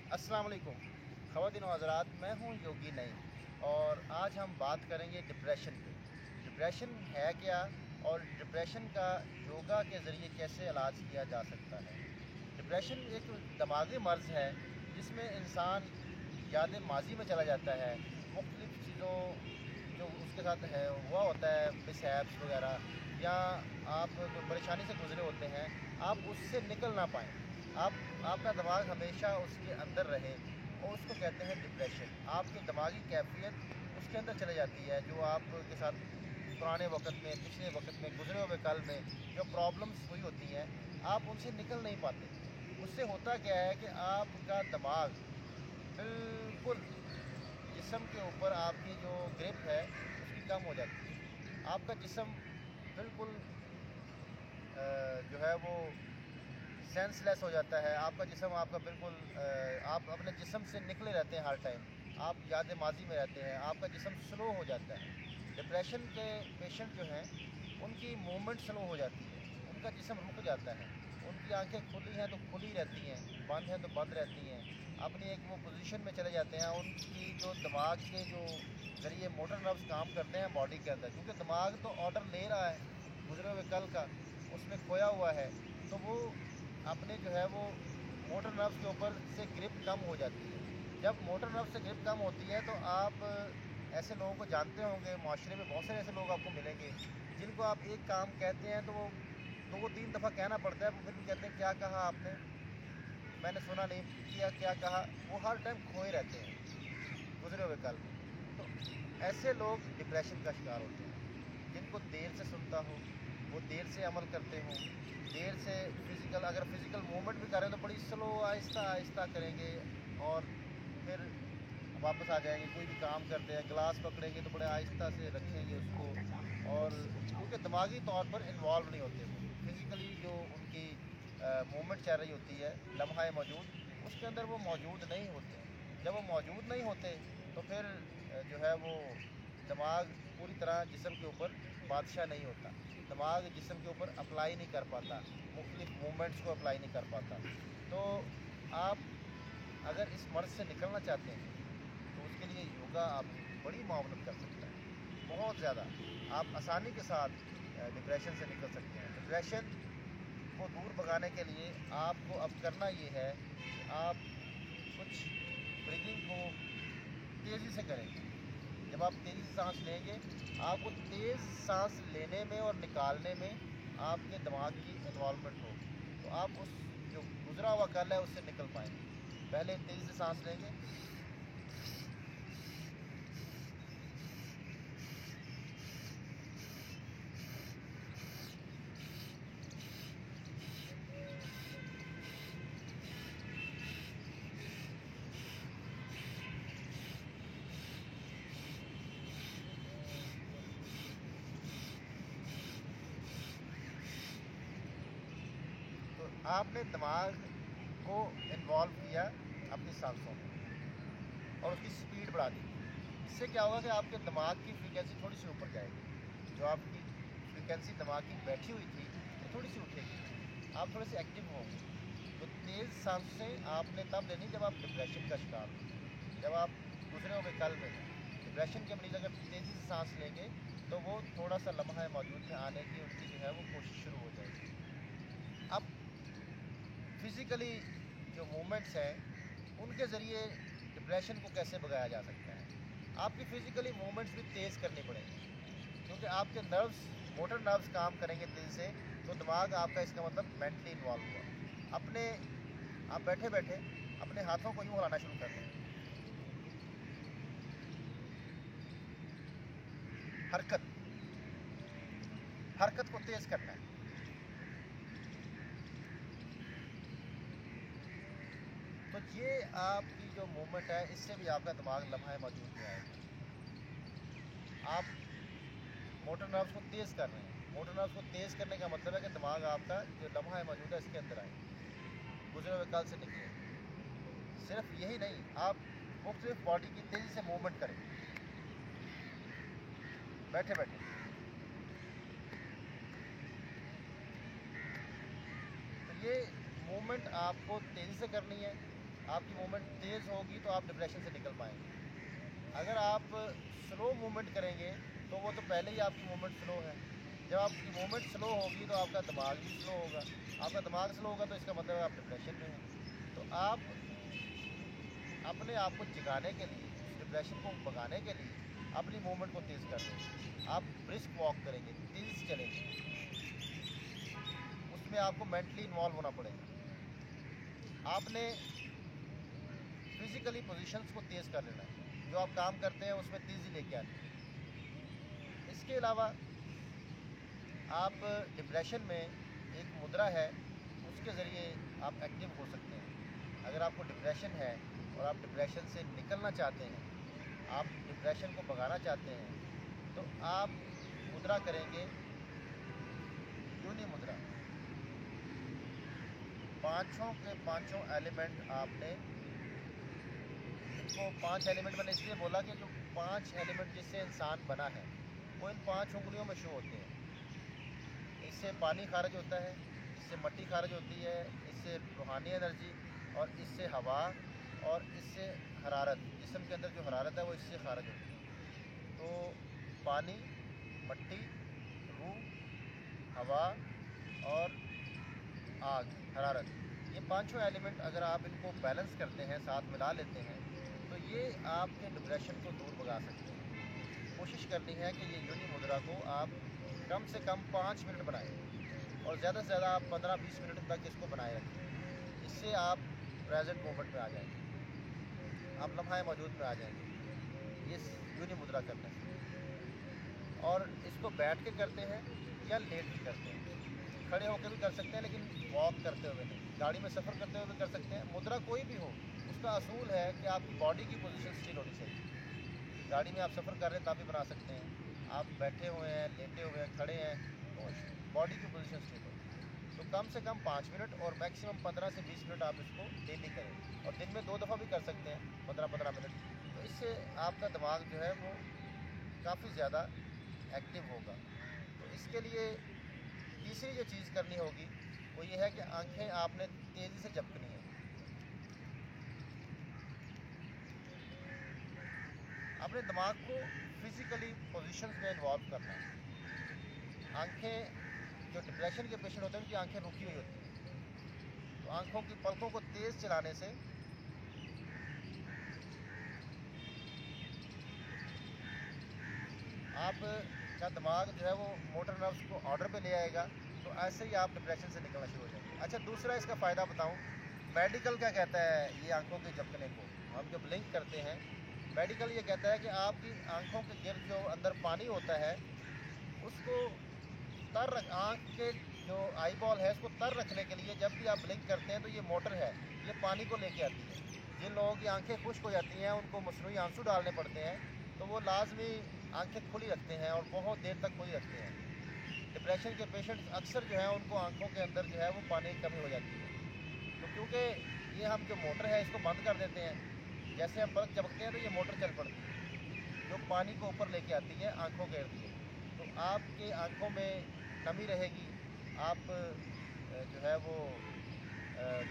अस्सलाम वालेकुम ख़वातीन व हज़रात, मैं हूँ योगी नईम और आज हम बात करेंगे डिप्रेशन पे। डिप्रेशन है क्या और डिप्रेशन का योगा के ज़रिए कैसे इलाज किया जा सकता है। डिप्रेशन एक दिमागी मर्ज़ है जिसमें इंसान यादें माजी में चला जाता है। मुख्तलिफ़ चीज़ों जो उसके साथ है हुआ होता है, मिसहैप्स वगैरह, या आप जो परेशानी से गुज़रे होते हैं, आप उससे निकल ना पाएँ। आपका दिमाग हमेशा उसके अंदर रहे और उसको कहते हैं डिप्रेशन। आपकी दिमागी कैफ़ियत उसके अंदर चली जाती है, जो आपके साथ पुराने वक़्त में, पिछले वक़्त में, गुज़रे हुए कल में जो प्रॉब्लम्स हुई होती हैं, आप उनसे निकल नहीं पाते। उससे होता क्या है कि आपका दिमाग बिल्कुल जिस्म के ऊपर आपकी जो ग्रिप है उसकी कम हो जाती है। आपका जिस्म बिल्कुल जो है वो सेंसलेस हो जाता है। आपका जिस्म आपका बिल्कुल आप अपने जिस्म से निकले रहते हैं हर टाइम। आप याद माजी में रहते हैं, आपका जिस्म स्लो हो जाता है। डिप्रेशन के पेशेंट जो हैं उनकी मूवमेंट स्लो हो जाती है, उनका जिस्म रुक जाता है, उनकी आंखें खुली हैं तो खुली रहती हैं, बंद हैं तो बंद रहती हैं, अपनी एक वो पोजीशन में चले जाते हैं। उनकी जो दिमाग के जो ज़रिए मोटर नर्व्स काम करते हैं बॉडी के अंदर, क्योंकि दिमाग तो ऑर्डर ले रहा है गुजरे हुए कल का, उसमें खोया हुआ है, तो वो अपने जो है वो मोटर नर्व्स के ऊपर से ग्रिप कम हो जाती है। जब मोटर नर्व से ग्रिप कम होती है तो आप ऐसे लोगों को जानते होंगे, माशरे में बहुत सारे ऐसे लोग आपको मिलेंगे जिनको आप एक काम कहते हैं तो वो 2-3 दफ़ा कहना पड़ता है, वो फिर भी कहते हैं क्या कहा आपने, मैंने सुना नहीं, किया क्या कहा। वो हर टाइम खोए रहते हैं गुजरे हुए कल में। तो ऐसे लोग डिप्रेशन का शिकार होते हैं। जिनको देर से सुनता हो, वो देर से अमल करते हों, देर से अगर फिज़िकल मूवमेंट भी करें तो बड़ी स्लो आहिस्ता आहिस्ता करेंगे और फिर वापस आ जाएंगे। कोई भी काम करते हैं, गिलास पकड़ेंगे तो बड़े आहिस्ता से रखेंगे उसको, और क्योंकि दिमागी तौर पर इन्वॉल्व नहीं होते, वो फिज़िकली जो उनकी मूवमेंट चल रही होती है लम्हा मौजूद, उसके अंदर वो मौजूद नहीं होते। जब वो मौजूद नहीं होते तो फिर जो है वो दिमाग पूरी तरह जिस्म के ऊपर बादशाह नहीं होता। दिमाग जिस्म के ऊपर अप्लाई नहीं कर पाता, मुख्तलिफ मूवमेंट्स को अप्लाई नहीं कर पाता। तो आप अगर इस मर्ज़ से निकलना चाहते हैं तो उसके लिए योगा आपकी बड़ी मावनत कर सकता है, बहुत ज़्यादा। आप आसानी के साथ डिप्रेशन से निकल सकते हैं। डिप्रेशन को दूर भगाने के लिए आपको अब करना ये है कि आप कुछ ब्रीदिंग को तेज़ी से करेंगे। जब आप तेज़ी से सांस लेंगे, आपको तेज़ सांस लेने में और निकालने में आपके दिमाग की इन्वॉल्वमेंट होगी, तो आप उस जो गुजरा हुआ कल है उससे निकल पाएंगे। पहले तेज़ी से सांस लेंगे, तो आपने दिमाग को इन्वॉल्व किया अपनी सांसों में और उसकी स्पीड बढ़ा दी। इससे क्या होगा कि आपके दिमाग की फ्रीक्वेंसी थोड़ी सी ऊपर जाएगी। जो आपकी फ्रीक्वेंसी दिमाग की बैठी हुई थी वो थोड़ी सी उठेगी, आप थोड़े से एक्टिव होंगे। तो तेज़ सांसें आपने तब लेनी जब आप डिप्रेशन का शिकार हो, जब आप गुजरे हुए कल में हैं। डिप्रेशन के मरीज़ अगर तेज़ी से सांस लेंगे तो वो थोड़ा सा लम्हा मौजूद में आने की उनकी जो है वो कोशिश शुरू हो जाएगी। अब फिज़िकली जो मूवमेंट्स हैं उनके ज़रिए डिप्रेशन को कैसे भगाया जा सकता है। आपकी फ़िज़िकली मूवमेंट्स भी तेज़ करनी पड़ेंगी, क्योंकि आपके नर्व्स, मोटर नर्व्स काम करेंगे तेज़ी से, तो दिमाग आपका, इसका मतलब मेंटली इन्वॉल्व हुआ। अपने आप बैठे बैठे अपने हाथों को यूँ हिलाना शुरू कर दें। हरकत हरकत को तेज़ करना है। तो ये आपकी जो मूवमेंट है इससे भी आपका दिमाग लम्हा मौजूद में आएगा। आप मोटर नर्व्स को तेज़ कर रहे हैं। मोटर नर्व्स को तेज़ करने का मतलब है कि दिमाग आपका जो लम्हा मौजूद है इसके अंदर आए, गुजरे हुए कल से निकले। सिर्फ यही नहीं, आप मुख्तलिफ बॉडी की तेज़ी से मूवमेंट करें बैठे बैठे। तो ये मूवमेंट आपको तेज़ी से करनी है। आपकी मूवमेंट तेज़ होगी तो आप डिप्रेशन से निकल पाएंगे। अगर आप स्लो मूवमेंट करेंगे तो वो तो पहले ही आपकी मूवमेंट स्लो है। जब आपकी मूवमेंट स्लो होगी तो आपका दिमाग भी स्लो होगा। आपका दिमाग स्लो होगा तो इसका मतलब आप डिप्रेशन में हैं। तो आप अपने आप को जगाने के लिए, डिप्रेशन को भगाने के लिए अपनी मूवमेंट को तेज़ कर दें। आप ब्रिस्क वॉक करेंगे, तेज़ चलेंगे, उसमें आपको मेंटली इन्वॉल्व होना पड़ेगा। आपने फिज़िकली पोजीशंस को तेज़ कर लेना है, जो आप काम करते हैं उसमें तेज़ी लेके आनी है। इसके अलावा आप डिप्रेशन में एक मुद्रा है, उसके ज़रिए आप एक्टिव हो सकते हैं। अगर आपको डिप्रेशन है और आप डिप्रेशन से निकलना चाहते हैं, आप डिप्रेशन को भगाना चाहते हैं, तो आप मुद्रा करेंगे योनि मुद्रा। पाँचों के पाँचों एलिमेंट आपने, इनको 5 एलिमेंट मैंने इसलिए बोला कि जो 5 एलिमेंट जिससे इंसान बना है वो इन 5 उंगलियों में शो होते हैं। इससे पानी खारिज होता है, इससे मिट्टी खारिज होती है, इससे रूहानी एनर्जी, और इससे हवा, और इससे हरारत। जिस्म के अंदर जो हरारत है वो इससे खारिज होती है। तो पानी, मिट्टी, रूह, हवा और आग, हरारत, ये पांचों एलिमेंट अगर आप इनको बैलेंस करते हैं, साथ मिला लेते हैं, तो ये आपके डिप्रेशन को दूर भगा सकते हैं। कोशिश करनी है कि ये योनि मुद्रा को आप कम से कम 5 मिनट बनाएं, और ज़्यादा से ज़्यादा आप 15-20 मिनट तक इसको बनाए रखें। इससे आप प्रेजेंट मोमेंट में आ जाएंगे, आप लम्हा मौजूद में आ जाएंगे इस योनि मुद्रा करने से। और इसको बैठ के करते हैं या लेट के करते हैं, खड़े होकर भी कर सकते हैं, लेकिन वॉक करते हुए नहीं, गाड़ी में सफ़र करते हुए भी कर सकते हैं। मुद्रा कोई भी हो, उसका असूल है कि आपकी बॉडी की पोजीशन स्टिल होनी चाहिए। गाड़ी में आप सफ़र कर रहे हैं तब भी बना सकते हैं, आप बैठे हुए हैं, लेटे हुए हैं, खड़े हैं, तो बॉडी की पोजीशन स्टिल हो। तो कम से कम 5 मिनट और मैक्सिमम 15 से 20 मिनट आप इसको डेली करें, और दिन में 2 दफ़ा भी कर सकते हैं, 15-15 मिनट। तो इससे आपका दिमाग जो है वो काफ़ी ज़्यादा एक्टिव होगा। तो इसके लिए तीसरी जो चीज़ करनी होगी वो ये है कि आंखें आपने तेज़ी से झपकनी है। अपने दिमाग को फिज़िकली पोजीशंस में इन्वॉल्व करना है। आंखें, जो डिप्रेशन के पेशेंट होते हैं उनकी आंखें रुकी हुई होती हैं, तो आंखों की पलकों को तेज़ चलाने से आपका दिमाग जो है वो मोटर नर्व्स को ऑर्डर पे ले आएगा। तो ऐसे ही आप डिप्रेशन से निकलना शुरू हो जाएंगे। अच्छा, दूसरा इसका फ़ायदा बताऊं, मेडिकल क्या कहता है ये आंखों के झपकने को, हम जब ब्लिंक करते हैं, मेडिकल ये कहता है कि आपकी आंखों के गिर्द जो अंदर पानी होता है उसको तर रख, आँख के जो आई बॉल है उसको तर रखने के लिए जब भी आप ब्लिंक करते हैं तो ये मोटर है, ये पानी को लेके आती है। जिन लोगों की आंखें खुश्क हो जाती हैं, उनको मसनूई आंसू डालने पड़ते हैं, तो वो लाजमी आंखें खुली रखते हैं और बहुत देर तक खुली रखते हैं। डिप्रेशन के पेशेंट्स अक्सर जो है उनको आंखों के अंदर जो है वो पानी की कमी हो जाती है। तो क्योंकि ये हम जो मोटर है इसको बंद कर देते हैं, जैसे हम बल्ब चमकते हैं तो ये मोटर चल पड़ती है जो पानी को ऊपर लेके आती है आंखों के इर्द गिर्द। तो आपके आंखों में नमी रहेगी, आप जो है वो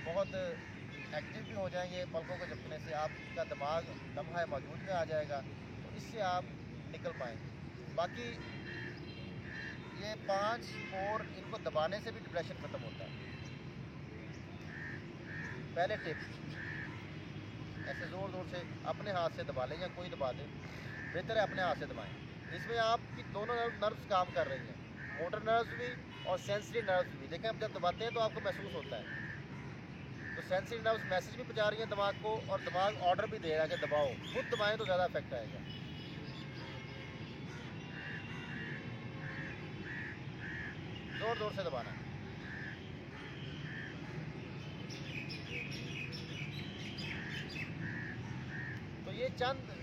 बहुत एक्टिव भी हो जाएंगे। पलकों को झपकने से आपका दिमाग लम्हा मौजूद में आ जाएगा, तो इससे आप निकल पाएंगे। बाकी ये 5 कोर, इनको दबाने से भी डिप्रेशन ख़त्म होता है। पहले टिप, ऐसे ज़ोर ज़ोर से अपने हाथ से दबा लें या कोई दबा दे, बेहतर है अपने हाथ से दबाएं। इसमें आपकी दोनों नर्व्स काम कर रही हैं, मोटर नर्व्स भी और सेंसरी नर्व्स भी। देखें, आप जब दबाते हैं तो आपको महसूस होता है, तो सेंसरी नर्व्स मैसेज भी पहुंचा रही हैं दिमाग को, और दिमाग ऑर्डर भी दे रहा है कि दबाओ। खुद दबाएं तो ज़्यादा इफेक्ट आएगा। ज़ोर ज़ोर से दबाना है। तो ये चंद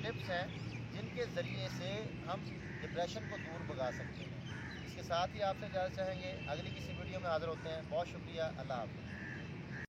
टिप्स हैं जिनके ज़रिए से हम डिप्रेशन को दूर भगा सकते हैं। इसके साथ ही आपसे इजाज़त चाहेंगे, अगली किसी वीडियो में हाज़िर होते हैं। बहुत शुक्रिया, अल्लाह हाफ़िज़।